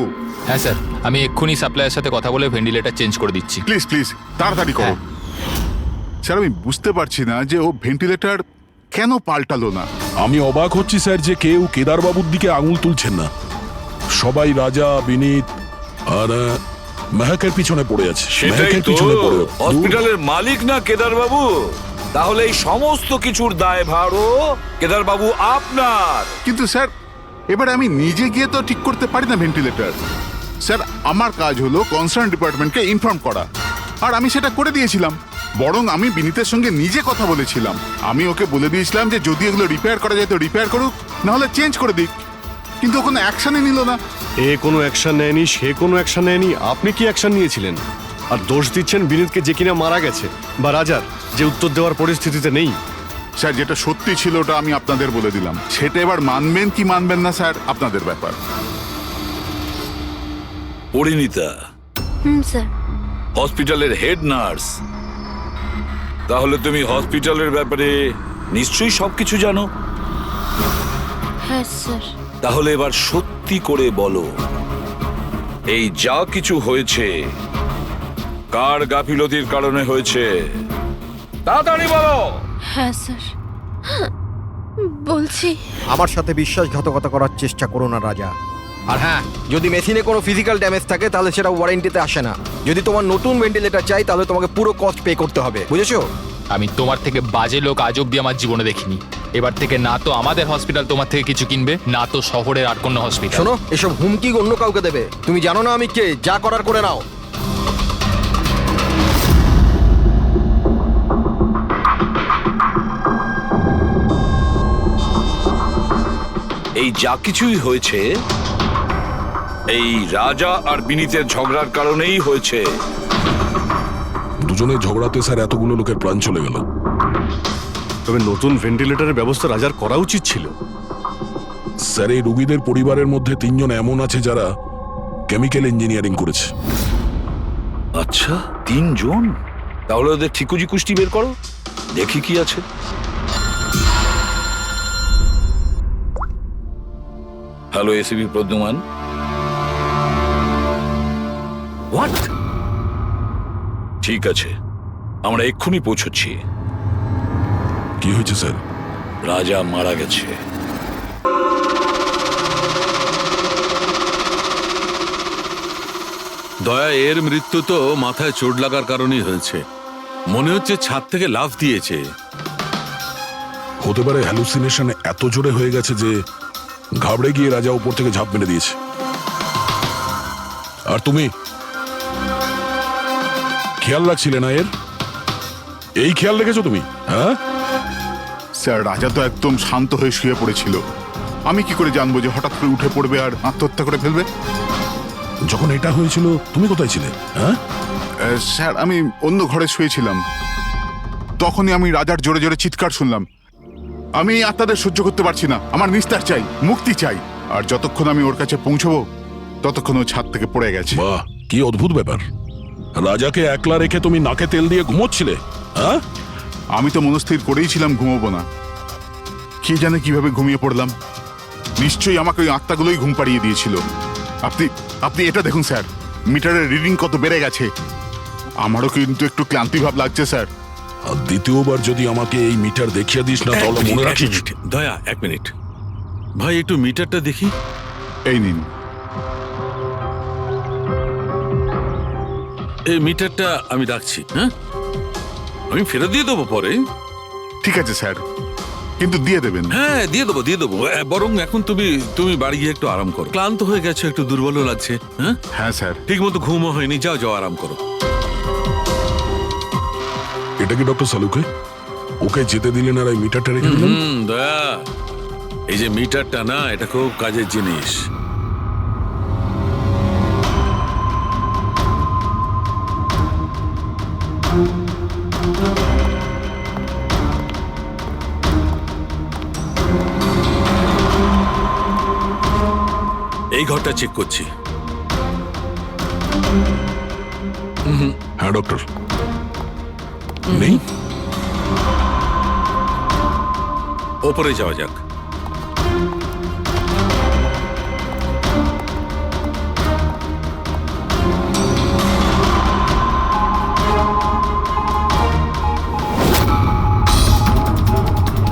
হ্যাঁ স্যার, আমি এক্ষুনি সাপ্লাইয়ের সাথে কথা বলে ভেন্টিলেটর চেঞ্জ করে দিচ্ছি। প্লিজ প্লিজ তাড়াতাড়ি করো। স্যার, আমি বুঝতে পারছি না যে ও ভেন্টিলেটর কেন পাল্টালো না। আমি অবাক হচ্ছি স্যার যে কেউ কেদারবাবুর দিকে আঙুল তুলছেন না। সবাই রাজা, বিনীত আর মেহেকের পিছনে পড়ে আছে। সেটাই তো, হসপিটালের মালিক না কেদার বাবু? তাহলে এই সমস্ত কিছুর দায়ভারও কেদার বাবু আপনার। কিন্তু স্যার, এবার আমি নিজে গিয়ে তো ঠিক করতে পারি না ভেন্টিলেটর। স্যার, আমার কাজ হলো কনসার্ন ডিপার্টমেন্টকে ইনফর্ম করা, আর আমি সেটা করে দিয়েছিলাম। বরং আমি বিনীতের সঙ্গে নিজে কথা বলেছিলাম। আমি ওকে বলে দিয়েছিলাম যে যদি এগুলো রিপেয়ার করা যায় তো রিপেয়ার করুক, নাহলে চেঞ্জ করে দিক, কিন্তু ও কোনো অ্যাকশনই নিল না। এ কোনো অ্যাকশন নেয়নি, সে কোনো অ্যাকশন নেয়নি, আপনি কি অ্যাকশন নিয়েছিলেন? আর দোষ দিচ্ছেন বিনীতকে, যে কিনা মারা গেছে, বা রাজার, যে উত্তর দেওয়ার পরিস্থিতিতে নেই। স্যার যেটা সত্যি ছিল ওটা আমি আপনাদের বলে দিলাম, সেটা এবার মানবেন কি মানবেন না স্যার আপনাদের ব্যাপার। পরিণীতা স্যার। হসপিটালের হেড নার্স, তাহলে তুমি হসপিটালের ব্যাপারে নিশ্চয়ই সবকিছু জানো। হ্যাঁ স্যার। তাহলে এবার সত্যি করে বলো, এই যা কিছু হয়েছে কার গাফিলতির কারণে হয়েছে? তাড়াতাড়ি বলো। হ্যাঁ স্যার, বলছি। আমার সাথে বিশ্বাসঘাতকতা করার চেষ্টা করো না রাজা। আর হ্যাঁ, যদি মেশিনে কোনো ফিজিক্যাল ড্যামেজ থাকে তাহলে সেটা ওয়ারেন্টিতে আসে না। যদি তোমার নতুন ভেন্টিলেটর চাই তাহলে তোমাকে পুরো কস্ট পে করতে হবে, বুঝেছো? আমি তোমার থেকে বাজে লোক আজ অব্দি আমার জীবনে দেখিনি। এবার থেকে না তো আমাদের হসপিটাল তোমার থেকে কিছু কিনবে, না তো শহরের আর কোনো হসপিটাল। শোনো, এসব হুমকি অন্য কাউকে দেবে। তুমি জানো না আমি কে, যা করার করে নাও। এই যা কিছুই হয়েছে এই রাজা আর বিনীতের ঝগড়ার কারণেই হয়েছে। দুজনের ঝগড়াতে স্যার এতগুলো লোকের প্রাণ চলে গেল। তবে নতুন ভেন্টিলেটরের ব্যবস্থা রাজার করা উচিত ছিল। স্যার এই রোগীদের পরিবারের মধ্যে 3 জন এমন আছে যারা কেমিক্যাল ইঞ্জিনিয়ারিং করেছে। আচ্ছা, 3 জন? তাহলে ওদের ঠিকুজি কুষ্টি বের করো, দেখি কি আছে। Hello ACP Pradyuman. হোয়াট? ঠিক আছে, আমরা এক্ষুনি পৌঁছচ্ছি। কি হয়েছে স্যার? রাজা মারা গেছে। দয়া, এর মৃত্যু তো মাথায় চোট লাগার কারণেই হয়েছে। মনে হচ্ছে ছাদ থেকে লাফ দিয়েছে। হতে পারে হ্যালুসিনেশন এত জোরে হয়ে গেছে যে ঘাবড়ে গিয়ে রাজা উপর থেকে ঝাঁপ মেরে দিয়েছে। আর তুমি খেয়াল রাখছিলে না এর? এই খেয়াল রেখেছো তুমি? হ্যাঁ স্যার, রাজা তো একদম শান্ত হয়ে শুয়ে পড়েছিল। আমি কি করে জানবো যে হঠাৎ করে উঠে পড়বে আর আত্মহত্যা করে ফেলবে? যখন এটা হয়েছিল তুমি কোথায় ছিলে? হ্যাঁ স্যার, আমি অন্য ঘরে শুয়েছিলাম। তখনই আমি রাজার জোরে জোরে চিৎকার শুনলাম। আমি এই আত্মাদের সহ্য করতে পারছি না, আমার নিস্তার চাই, মুক্তি চাই। আর যতক্ষণ আমি ওর কাছে পৌঁছবো ততক্ষণ ও ছাদ থেকে পড়ে গেছে। বাহ, কি অদ্ভুত ব্যাপার। রাজাকে একলা রেখে তুমি নাকে তেল দিয়ে ঘুমোচ্ছিলে? হ্যাঁ, আমি তো মনস্থির করেইছিলাম ঘুমোবো না। কি জানে কিভাবে ঘুমিয়ে পড়লাম। নিশ্চয়ই আমাকে ওই আত্মাগুলোই ঘুম পাড়িয়ে দিয়েছিল। আপনি এটা দেখুন স্যার, মিটারের রিডিং কত বেড়ে গেছে। আমারও কিন্তু একটু ক্লান্তি ভাব লাগছে স্যার। আর দ্বিতীয়বার যদি আমাকে এই মিটার দেখিয়ে দিস না তাহলে মনে রাখিস। দয়া, 1 মিনিট ভাই, একটু মিটারটা দেখি। এই নিন। এই মিটারটা আমি রাখছি। হ্যাঁ, আমি ফেরত দিয়ে দেবো পরে। ঠিক আছে স্যার, কিন্তু দিয়ে দেবেন। হ্যাঁ, দিয়ে দেবো। বরং এখন তুমি বাড়ি গিয়ে একটু আরাম করো। ক্লান্ত হয়ে গেছে, একটু দুর্বলও লাগছে। হ্যাঁ হ্যাঁ স্যার। ঠিক মতো ঘুমও হয়নি। যাও আরাম করো। এটা কি ডক্টর সালুকে? ওকে যেতে দিলেন আর এই মিটারটা রেখে দিলেন? দয়া, এই যে মিটারটা না, এটা খুব কাজের জিনিস। এই ঘরটা চেক করছি। হ্যাঁ ডক্টর, নেই। ওপরে যাওয়া যাক।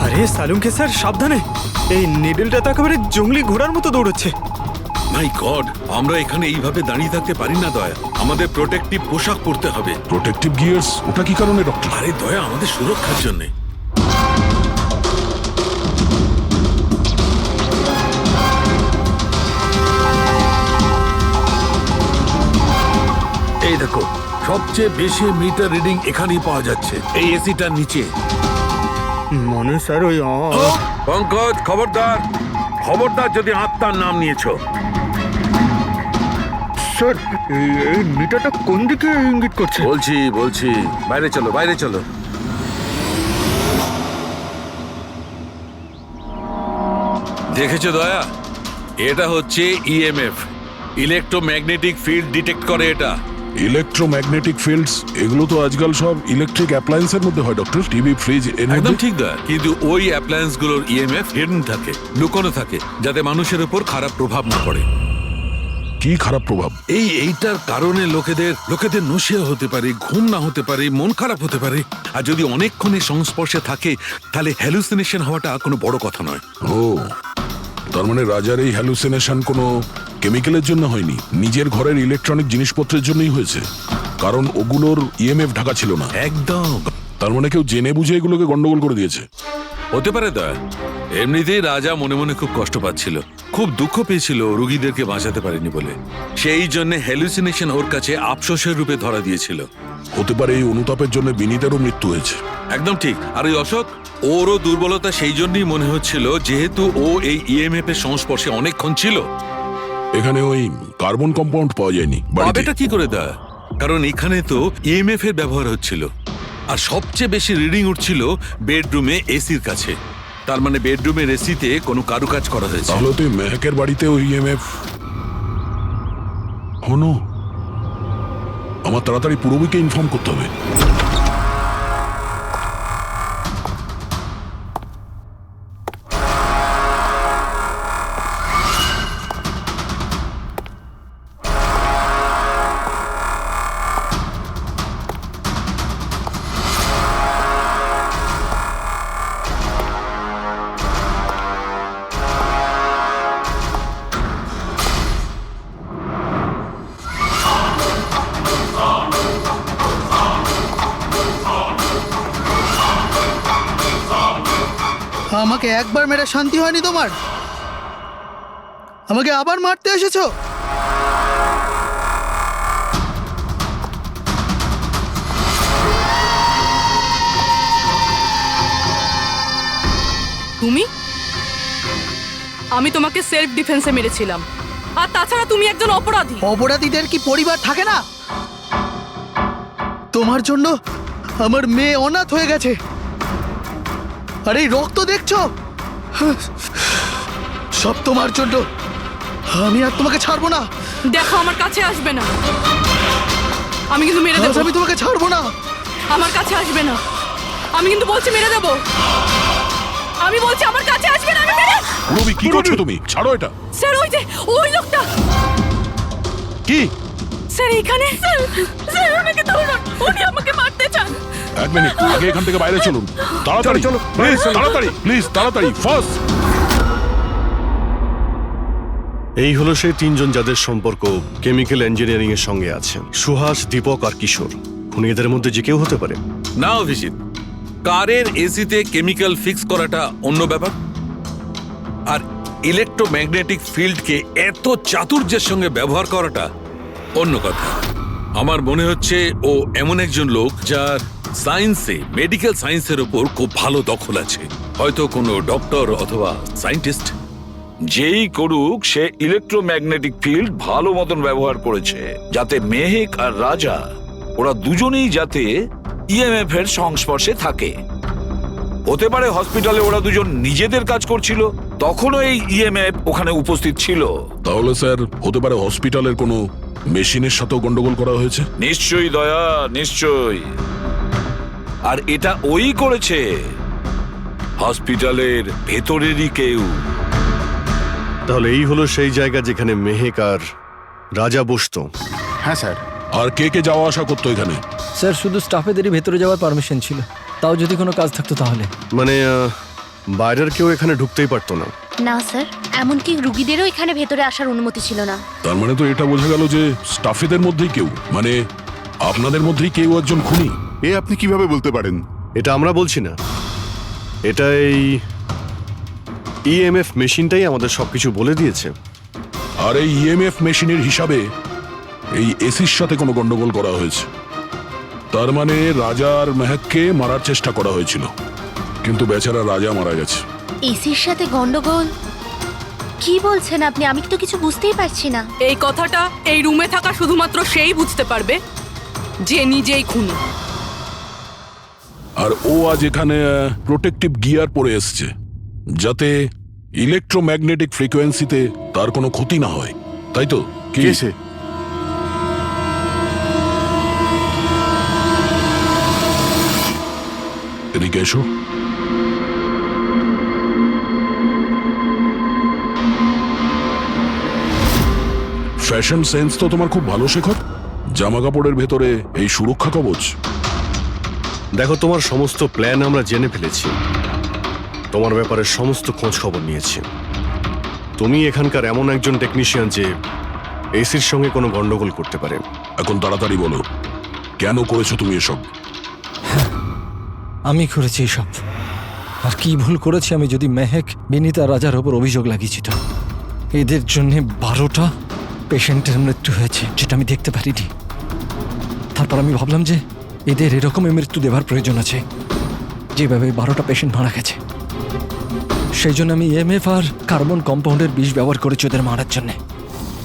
আরে সালুঙ্কে স্যার, সাবধানে। এই নিডলটা তো একেবারে জঙ্গলি ঘোড়ার মতো দৌড়চ্ছে। মাই গড, আমরা এখানে এইভাবে দাঁড়িয়ে থাকতে পারি না দয়া। আমাদের প্রোটেক্টিভ পোশাক পরতে হবে। Protective gears? ওটা কি কারণে ডক্টর? আরে দয়া, আমাদের সুরক্ষার জন্য। এই দেখো, সবচেয়ে বেশি মিটার রিডিং এখানেই পাওয়া যাচ্ছে, এই এসিটার নিচে। মনে স্যার ওই পঙ্কজ, খবরদার খবরদার যদি আত্মার নাম নিয়েছো। স্যার এই মিটারটা কোন দিকে ইঙ্গিত করছে? বলছি বাইরে চলো, বাইরে চলো। দেখেছো দয়া, এটা হচ্ছে ইএমএফ, ইলেকট্রোম্যাগনেটিক ফিল্ড ডিটেক্ট করে এটা। ইলেকট্রোম্যাগনেটিক ফিল্ডস, এগুলো তো আজকাল সব ইলেকট্রিক অ্যাপ্লায়েন্সের মধ্যে হয় ডক্টর, টিভি, ফ্রিজ, একদম ঠিক দয়া, কিন্তু ওই অ্যাপ্লায়েন্স গুলোর ইএমএফ হিডেন থাকে, লুকোনো থাকে, যাতে মানুষের উপর খারাপ প্রভাব না পড়ে। কি খারাপ প্রভাব? এইটার কারণে লোকেদের নশিয়া হতে পারে, ঘুম না হতে পারে, মন খারাপ হতে পারে, আর যদি অনেকক্ষণের সংস্পর্শে থাকে তাহলে হ্যালুসিনেশন হওয়াটা কোনো বড় কথা নয়। ও, তার মানে রাজার এই হ্যালুসিনেশন কোনো কেমিক্যালের জন্য হয়নি, নিজের ঘরের ইলেকট্রনিক জিনিসপত্রের জন্যই হয়েছে, কারণ ওগুলোর ইএমএফ ঢাকা ছিল না। একদম। তার মানে কেউ জেনে বুঝে এগুলোকে গন্ডগোল করে দিয়েছে। হতে পারে দয়া, এমনিতেই রাজা মনে মনে খুব কষ্ট পাচ্ছিল, খুব দুঃখ পেয়েছিল রোগীদেরকে বাঁচাতে পারেনি বলে, সেই জন্য হ্যালুসিনেশন ওর কাছে আফসোসের রূপে ধরা দিয়েছিল। হতে পারে এই অনুতাপের জন্য বিনীতেরও মৃত্যু হয়েছে। একদম ঠিক। আর ওই অশোক, ওরও দুর্বলতা সেই জন্যই মনে হচ্ছিল, যেহেতু ও এই ইএমএফ এর সংস্পর্শে অনেকক্ষণ ছিল। এখানে ওই কার্বন কম্পাউন্ড পাওয়া যায়নি। এটা কি করে দেয়? কারণ এখানে তো ইএমএফ এর ব্যবহার হচ্ছিল, আর সবচেয়ে বেশি রিডিং উঠছিল বেডরুমে এসির কাছে। তার মানে বেডরুমের এসিতে কোনো কারুকাজ করা হয়েছে। তাহলে তো মেহেকের বাড়িতে ওই ইএমএফ হনো। আমার তাড়াতাড়ি পূর্বীকে ইনফর্ম করতে হবে। আমাকে একবার মেরে শান্তি হয়নি তোমার? আমাকে আবার মারতে এসেছো? তুমি? আমি তোমাকে সেলফ ডিফেন্সে মেরেছিলাম, আর তাছাড়া তুমি একজন অপরাধী। অপরাধীদের কি পরিবার থাকে না? তোমার জন্য আমার মেয়ে অনাথ হয়ে গেছে, আর এই রক্ত দেখছো, সব তোমার জন্য। আমি আর তোমাকে ছাড়বো না। দেখো, আমার কাছে আসবে না, আমি কিন্তু মেরে দেবো। আমি তোমাকে ছাড়বো না। আমার কাছে আসবে না, আমি কিন্তু বলছি মেরে দেবো। আমি বলছি আমার কাছে আসবে না, আমি মেরে। রবি, কি করছো তুমি? ছাড়ো এটা। স্যার, ওই যে ওই লোকটা। কি? স্যার এখানে। স্যার ওনাকে ধরুন, উনি আমাকে মারতে চান। এক মিনিট, আগে এখান থেকে বাইরে চলুন। তাড়াতাড়ি চলো, প্লিজ তাড়াতাড়ি, প্লিজ তাড়াতাড়ি, ফাস্ট। এই হলো সেই তিনজন যাদের সম্পর্ক কেমিক্যাল ইঞ্জিনিয়ারিং এর সঙ্গে আছে, সুহাস, দীপক আর কিশোর। খুনি এদের মধ্যে যে কেউ হতে পারে। না অভিজিৎ, কারের এসিতে কেমিক্যাল ফিক্স করাটা অন্য ব্যাপার, আর ইলেকট্রোম্যাগনেটিক ফিল্ডকে এত চাতুর্যের সঙ্গে ব্যবহার করাটা অন্য কথা। আমার মনে হচ্ছে ও এমন একজন লোক যার সায়েন্সে, মেডিকেল সায়েন্সের উপর খুব ভালো দখল আছে, হয়তো কোনো ডক্টর অথবা সায়েন্টিস্ট। যেই করুক, সে ইলেকট্রোম্যাগনেটিক ফিল্ড ভালো মতন ব্যবহার করেছে, যাতে মেহেক আর রাজা, ওরা দুজনেই যাতে ইএমএফ এর সংস্পর্শে থাকে। হতে পারে হসপিটালে ওরা দুজন নিজেদের কাজ করছিল, তখনও এই ইএমএফ ওখানে উপস্থিত ছিল। তাহলে স্যার, হতে পারে হসপিটালের কোনো মেশিনের সাথেও গন্ডগোল করা হয়েছে। নিশ্চয়ই দয়া, নিশ্চয়ই। আর এটা ওই করেছে, হসপিটালের ভেতরেরই কেউ। তাহলে এই হলো সেই জায়গা যেখানে মেহেক আর রাজা বসতো। হ্যাঁ স্যার। আর কে কে যাওয়া আসা করতো এখানে? স্যার, শুধু স্টাফেদেরই ভেতরে যাওয়ার পারমিশন ছিল, তাও যদি কোনো কাজ থাকতো তাহলে। মানে বাইরের কেউ এখানে ঢুকতেই পারতো না। না স্যার, এমনকি রুগীদেরও এখানে ভেতরে আসার অনুমতি ছিল না। তার মানে তো এটা বোঝা গেল যে স্টাফেদের মধ্যেই কেউ, মানে আপনাদের মধ্যেই কেউ একজন খুনি। এ আপনি কিভাবে বলতে পারেন? এটা আমরা বলছি না, এটা এই ইএমএফ মেশিনটাই আমাদের সবকিছু বলে দিয়েছে। আর এই ইএমএফ মেশিনের হিসাবে এই এসির সাথে কোনো গন্ডগোল করা হয়েছে। তার মানে রাজা আর মেহেককে মারার চেষ্টা করা হয়েছিল, কিন্তু বেচারা রাজা মারা গেছে। এসির সাথে গন্ডগোল? কি বলছেন আপনি? আমি তো কিছু বুঝতেই পারছি না। এই কথাটা এই রুমে থাকা শুধুমাত্র সেই বুঝতে পারবে যে নিজেই খুনি। আর ও আজ এখানে প্রোটেক্টিভ গিয়ার পরে এসছে, যাতে ইলেকট্রোম্যাগনেটিক ফ্রিকোয়েন্সিতে তার কোনো ক্ষতি না হয়, তাই তো? কি কে সে? এদিকে এসো। ফ্যাশন সেন্স তো তোমার খুব ভালো, শেখর। জামা কাপড়ের ভেতরে এই সুরক্ষা কবচ। দেখো, তোমার সমস্ত প্ল্যান আমরা জেনে ফেলেছি, তোমার ব্যাপারে সমস্ত খোঁজ খবর নিয়েছি। তুমি এখানকার এমন একজন টেকনিশিয়ান যে এসির সঙ্গে কোনো গন্ডগোল করতে পারে। এখন তাড়াতাড়ি বলো, কেন করেছো তুমি এসব? আমি করেছি এসব। আর কি ভুল করেছি আমি যদি মেহেক, বিনীতা, রাজার ওপর অভিযোগ লাগিয়েছি তো? এদের জন্য 12টা পেশেন্টের মৃত্যু হয়েছে, যেটা আমি দেখতে পারিনি। তারপর আমি ভাবলাম যে এদের এরকমই মৃত্যু দেওয়ার প্রয়োজন আছে, যেভাবে 12টা পেশেন্ট মারা গেছে। সেই জন্য আমি EMF আর কার্বন কম্পাউন্ডের বিষ ব্যবহার করেছি ওদের মারার জন্যে,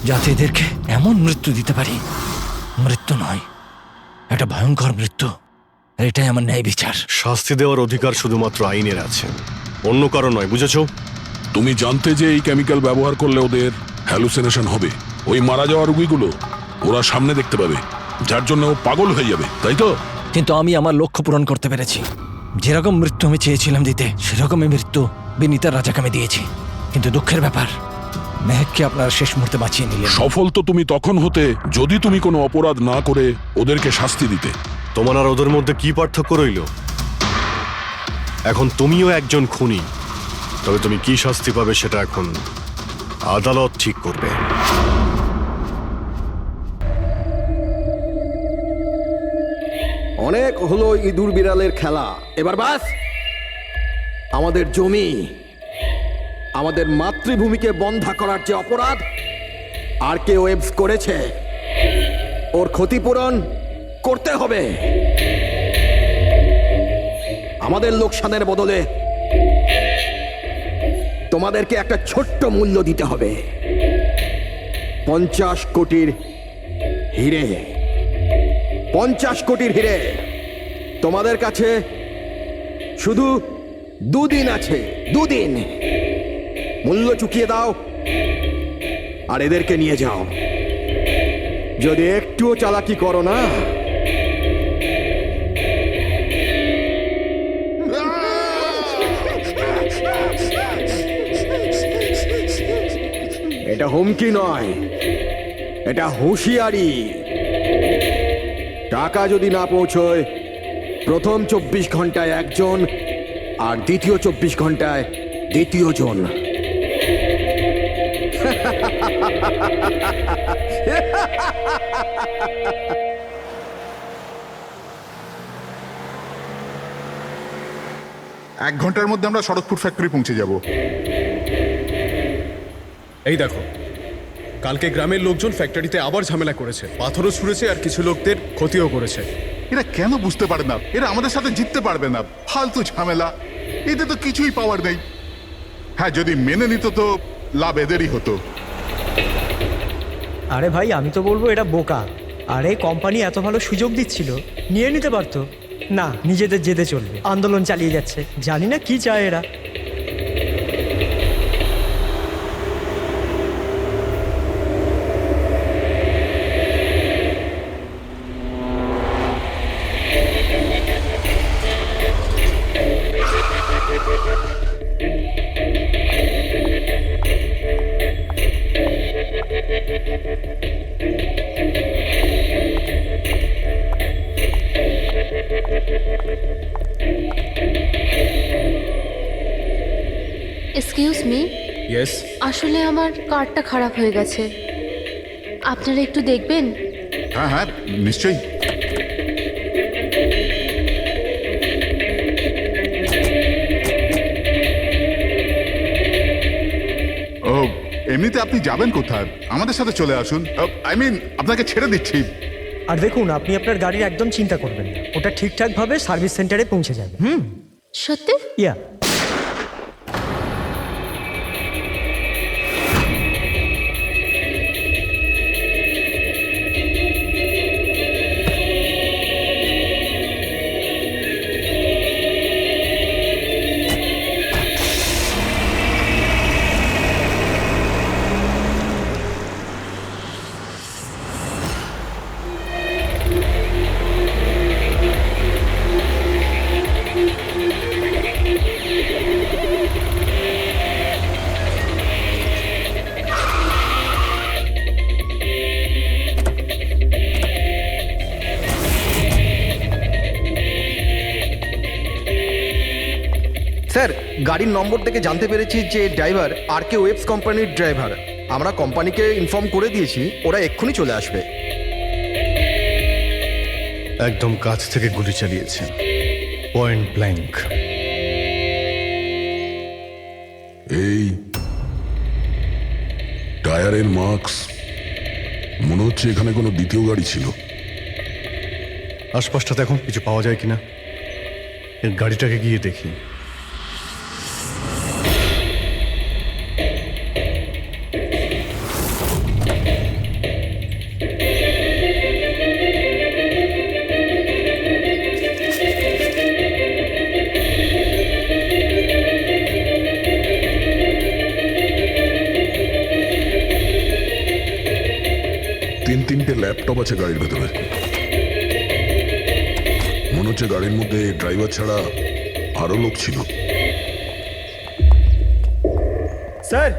যাতে এদেরকে এমন মৃত্যু দিতে পারি, মৃত্যু নয়, একটা ভয়ঙ্কর মৃত্যু। আর এটাই আমার ন্যায় বিচার। শাস্তি দেওয়ার অধিকার শুধুমাত্র আইনের আছে, অন্য কারণ নয়, বুঝেছো? তুমি জানতে যে এই কেমিক্যাল ব্যবহার করলে ওদের হ্যালুসিনেশন হবে। ওই মারা যাওয়া রোগীগুলো ওরা সামনে দেখতে পাবে, যার জন্য ও পাগল হয়ে যাবে, তাই তো? কিন্তু আমি আমার লক্ষ্য পূরণ করতে পেরেছি। যেরকম মৃত্যু আমি চেয়েছিলাম দিতে, সেরকমই মৃত্যু বিনীতার রাজাকে আমি দিয়েছি। কিন্তু দুঃখের ব্যাপার, মেহেককে আপনার শেষ মুহূর্তে বাঁচিয়ে নিলেন। সফল তো তুমি তখন হতে যদি তুমি কোনো অপরাধ না করে ওদেরকে শাস্তি দিতে। তোমার আর ওদের মধ্যে কি পার্থক্য রইল? এখন তুমিও একজন খুনি, তবে তুমি কি শাস্তি পাবে সেটা এখন আদালত ঠিক করবে। অনেক হলো ইঁদুর বিড়ালের খেলা, এবার বাস। আমাদের জমি, আমাদের মাতৃভূমিকে বন্ধা করার যে অপরাধ আর কে ওয়েবস করেছে, ওর ক্ষতিপূরণ করতে হবে। আমাদের লোকসানের বদলে তোমাদেরকে একটা ছোট্ট মূল্য দিতে হবে। 50 কোটির হিরে। 50 কোটির হিরে। তোমাদের কাছে শুধু 2 দিন আছে, 2 দিন। মূল্য চুকিয়ে দাও আর এদেরকে নিয়ে যাও। যদি একটুও চালাকি করো না, এটা হুমকি নয়, এটা হুঁশিয়ারি। টাকা যদি না পৌঁছয়, প্রথম 24 ঘন্টায় একজন আর দ্বিতীয় 24 ঘন্টায় দ্বিতীয় জন। এক ঘন্টার মধ্যে আমরা শরৎপুর ফ্যাক্টরি পৌঁছে যাব। এই দেখো, কালকে গ্রামের লোকজন ফ্যাক্টরিতে আবার ঝামেলা করেছে, পাথরও ছুঁড়েছে আর কিছু লোকদের ক্ষতিও করেছে। এরা কেন বুঝতে পারে না এরা আমাদের সাথে জিততে পারবে না? ফালতু ঝামেলা, এতে তো কিছুই পাওয়ার নেই। হ্যাঁ, যদি মেনে নিত তো লাভ এদেরই হতো। আরে ভাই, আমি তো বলবো এটা বোকা। আরে কোম্পানি এত ভালো সুযোগ দিচ্ছিল, নিয়ে নিতে পারতো। না, নিজেদের জেদে চলবে, আন্দোলন চালিয়ে যাচ্ছে। জানি না কি চায় এরা। Excuse me. ইয়েস। আসলে আমার কার্ডটা খারাপ হয়ে গেছে, আপনারা একটু দেখবেন? হ্যাঁ হ্যাঁ, নিশ্চয়ই। ও, এমনিতে আপনি যাবেন কোথায়? আমাদের সাথে চলে আসুন। আই মিন, আপনাকে ছেড়ে দিচ্ছি। আর দেখুন, আপনি আপনার গাড়ির একদম চিন্তা করবেন না, ওটা ঠিকঠাকভাবে সার্ভিস সেন্টারে পৌঁছে যাবে। সত্যি? ইয়া। স্যার, গাড়ির নম্বর থেকে জানতে পেরেছি যে ড্রাইভার আর কে ওয়েবস কোম্পানির ড্রাইভার। আমরা কোম্পানিকে ইনফর্ম করে দিয়েছি, ওরা এক্ষুনি চলে আসবে। একদম কাছ থেকে গুলি চালিয়েছে, পয়েন্ট ব্ল্যাঙ্ক। এই টায়ারের মার্কস, মনে হচ্ছে এখানে কোনো দ্বিতীয় গাড়ি ছিল। আশপাশটা দেখো, কিছু পাওয়া যায় কিনা। এর গাড়িটাকে গিয়ে দেখি। তিনটে ল্যাপটপ আছে গাড়ির ভেতরে। মনে হচ্ছে গাড়ির মধ্যে ড্রাইভার ছাড়া আরো লোক ছিল। স্যার,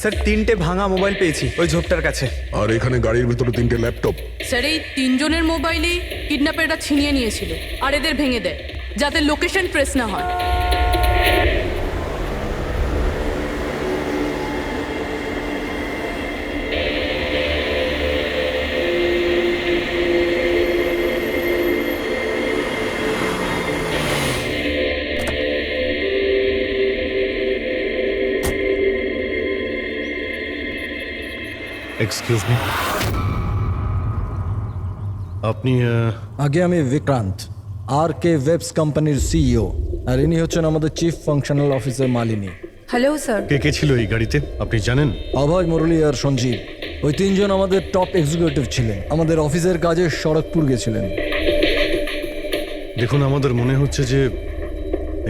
স্যার 3টে ভাঙা মোবাইল পেয়েছি ওই ঝোপটার কাছে। আর এখানে গাড়ির ভেতরে 3টে ল্যাপটপ। স্যার, এই 3 জনের মোবাইলই কিডন্যাপাররা ছিনিয়ে নিয়েছিল আর এদের ভেঙে দেয়, যাতে লোকেশন ট্রেস না হয়। এক্সকিউজ মি, আপনি আগে আমি বিক্রান্ত, আর কে ওয়েবস কোম্পানির সিইও, আর ইনি হচ্ছেন আমাদের chief functional officer Malini. Hello sir. কে কে ছিল এই গাড়িতে আপনি জানেন? অভয়, মুরলী আর সঞ্জীব, ওই তিনজন আমাদের টপ এক্সিকিউটিভ ছিলেন। আমাদের অফিসের কাজে খড়গপুর গেছিলেন। দেখুন, আমাদের মনে হচ্ছে যে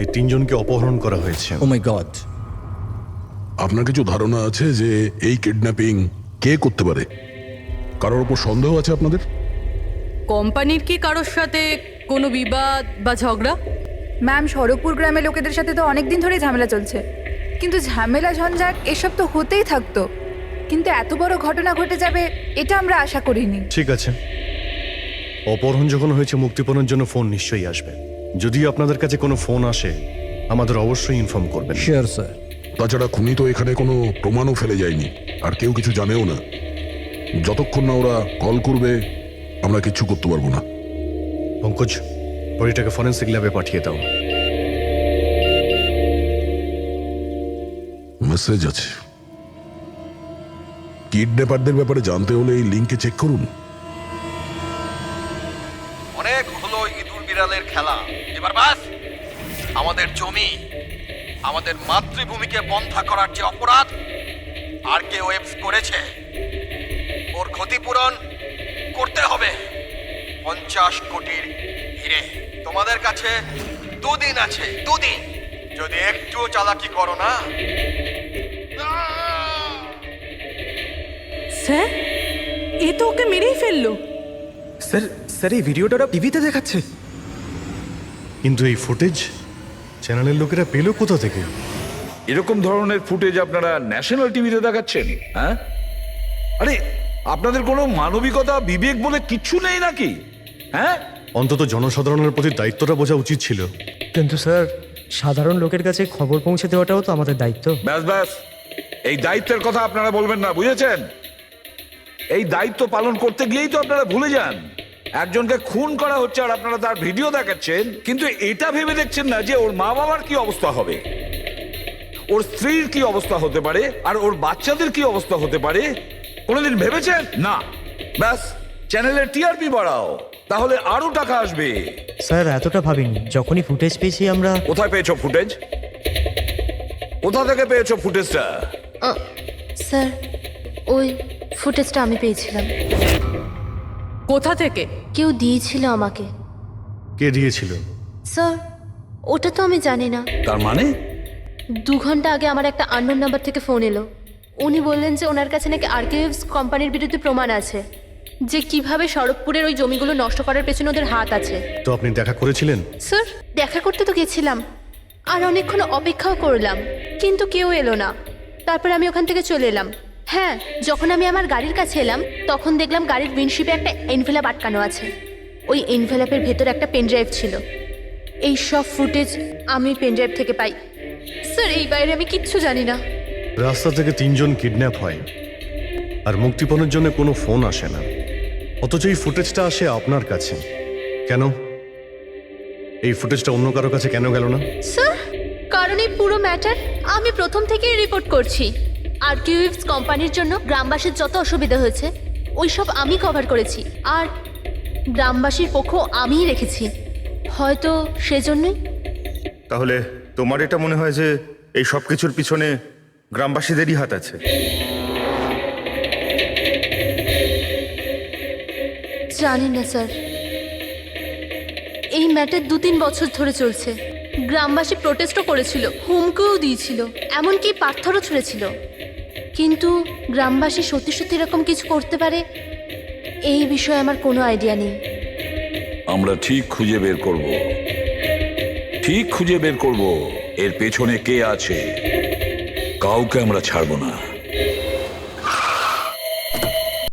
এই তিনজনকে অপহরণ করা হয়েছে। ও মাই গড। আপনার কিছু ধারণা আছে যে এই কিডন্যাপিং কে করতে পারে? কারোর উপর সন্দেহ আছে আপনাদের? কোম্পানির কি কারোর সাথে কোনো বিবাদ বা ঝগড়া? ম্যাম, খড়গপুর গ্রামের লোকেদের সাথে তো অনেক দিন ধরেই ঝামেলা চলছে, কিন্তু ঝামেলা ঝঞ্ঝাট এসব তো হতেই থাকতো, কিন্তু এত বড় ঘটনা ঘটে যাবে এটা আমরা আশা করিনি। ঠিক আছে, অপহরণ যখন হয়েছে, মুক্তিপণের জন্য ফোন নিশ্চয়ই আসবে। যদি আপনাদের কাছে কোনো ফোন আসে আমাদের অবশ্যই ইনফর্ম করবেন। Sure sir. তাছাড়া খুনি তো এখানে কোনো প্রমাণও ফেলে যায়নি, আর কেউ কিছু জানেও না। যতক্ষণ না ওরা কল করবে আমরা কিচ্ছু করতে পারবো না। পঙ্কজ, বডিটাকে ফরেন্সিক ল্যাবে পাঠিয়ে দাও। মেসেজ আছে। কিডন্যাপারদের ব্যাপারে জানতে হলে এই লিঙ্কে চেক করুন। অনেক হলো ইঁদুর বিড়ালের খেলা, এবার বাস। আমাদের জমি, আমাদের মাতৃভূমিকে বন্ধা করার যে অপরাধ আর কে ওয়েবস করেছে, ওর ক্ষতিপূরণ করতে হবে 50 কোটির হিরে। তোমাদের কাছে 2 দিন আছে, 2 দিন। যদি একটু চালাকি করো না। স্যার, এ তো ওকে মেরেই ফেললো। স্যার, স্যার এই ভিডিওটা ওরা টিভিতে দেখাচ্ছে। কিন্তু এই ফুটেজ চ্যানেলের লোকেরা পেল কোথা থেকে? এরকম ধরনের ফুটেজ আপনারা ন্যাশনাল টিভিতে দেখাচ্ছেন? হ্যাঁ, আরে আপনাদের কোনো মানবিকতা বিবেক বলে কিচ্ছু নেই নাকি? হ্যাঁ, অন্তত জনসাধারণের প্রতি দায়িত্বটা বোঝা উচিত ছিল। কিন্তু স্যার, সাধারণ লোকের কাছে খবর পৌঁছে দেওয়াটাও তো আমাদের দায়িত্ব। ব্যাস ব্যাস, এই দায়িত্বের কথা আপনারা বলবেন না, বুঝেছেন? এই দায়িত্ব পালন করতে গিয়েই তো আপনারা ভুলে যান একজনকে খুন করা হচ্ছে আর আপনারা তার ভিডিও দেখাচ্ছেন, কিন্তু এটা ভেবে দেখছেন না যে ওর মা বাবার কি অবস্থা হবে, ওর স্ত্রীর কি অবস্থা হতে পারে, আর ওর বাচ্চাদের কি অবস্থা হতে পারে। কোনোদিন ভেবেছেন? না। ব্যাস, চ্যানেলের টিআরপি বাড়াও, তাহলে আরো টাকা আসবে। স্যার এতটা ভাবিনি, যখনই ফুটেজ পেয়েছি আমরা। কোথায় পেয়েছো ফুটেজ? কোথা থেকে পেয়েছো ফুটেজটা? স্যার ওই ফুটেজটা আমি পেয়েছিলাম। কোথা থেকে? কেউ দিয়েছিল আমাকে। কে দিয়েছিল? স্যার ওটা তো আমি জানি না। তার মানে? 2 ঘন্টা আগে আমার একটা আননোন নাম্বার থেকে ফোন এলো। উনি বললেন যে ওনার কাছে নাকি আর্কাইভস কোম্পানির বিরুদ্ধে প্রমাণ আছে, যে কিভাবে শরৎপুরের ওই জমিগুলো নষ্ট করার পেছনে ওদের হাত আছে। তো আপনি দেখা করেছিলেন? স্যার দেখা করতে তো গেছিলাম, আর অনেকক্ষণ অপেক্ষাও করলাম, কিন্তু কেউ এলো না। তারপর আমি ওখান থেকে চলে এলাম। হ্যাঁ, যখন আমি আমার গাড়ির কাছে এলাম তখন দেখলাম গাড়ির উইন্ডশিপে একটা এনভেলাপ আটকানো আছে। ওই এনভেলাপের ভেতর একটা পেনড্রাইভ ছিল। এই সব ফুটেজ আমি পেনড্রাইভ থেকে পাই। স্যার এই বাইরে আমি কিচ্ছু জানি না। রাস্তা থেকে 3 জন কিডন্যাপ হয় আর মুক্তিপণের জন্য কোনো ফোন আসে না, অথচ এই ফুটেজটা আসে আপনার কাছে। কেন এই ফুটেজটা অন্য কারো কাছে কেন গেল না? স্যার কারণ এই পুরো ম্যাটার আমি প্রথম থেকেই রিপোর্ট করছি। আর্কাইভস কোম্পানির জন্য গ্রামবাসীর যত অসুবিধা হয়েছে ওই সব আমি কভার করেছি, আর গ্রামবাসীর পক্ষ আমিই রেখেছি। হয়তো সেজন্যই। তাহলে তোমার এটা মনে হয় যে এই সব কিছুর পিছনে গ্রামবাসীদেরই হাত আছে? জানি না স্যার, এই ম্যাটার 2-3 বছর ধরে চলছে। গ্রামবাসী প্রোটেস্টও করেছিল, হুমকিও দিয়েছিল, এমনকি পাথরও ছুঁড়েছিল। কিন্তু গ্রামবাসী সত্যি সত্যি এরকম কিছু করতে পারে এই বিষয়ে আমার কোনো আইডিয়া নেই। আমরা ঠিক খুঁজে বের করব, ঠিক খুঁজে বের করব এর পেছনে কে আছে। কাউকে আমরা ছাড়বো না।